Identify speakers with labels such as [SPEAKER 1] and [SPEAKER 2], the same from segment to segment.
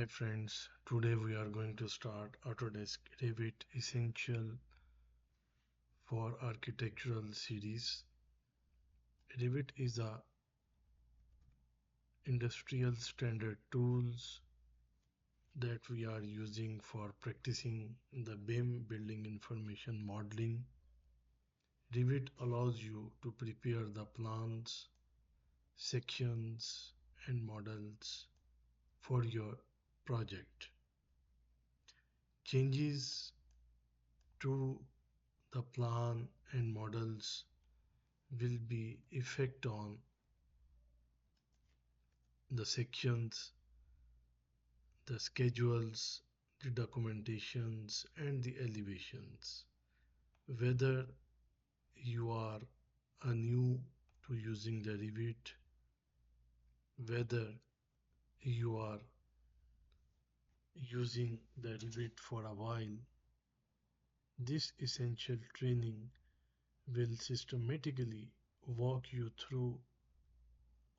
[SPEAKER 1] Hi friends, today we are going to start Autodesk Revit Essential for Architectural series. Revit is a industrial standard tools that we are using for practicing the BIM building information modeling. Revit allows you to prepare the plans, sections and models for your project. Changes to the plan and models will be effect on the sections, the schedules, the documentations and the elevations. Whether you are new to using the Revit, whether you are using the Revit for a while, this essential training will systematically walk you through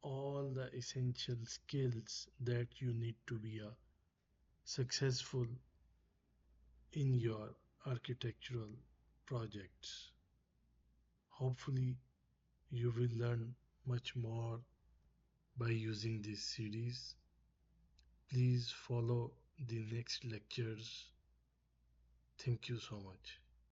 [SPEAKER 1] all the essential skills that you need to be a successful in your architectural projects. Hopefully, you will learn much more by using this series. Please follow the next lectures. Thank you so much.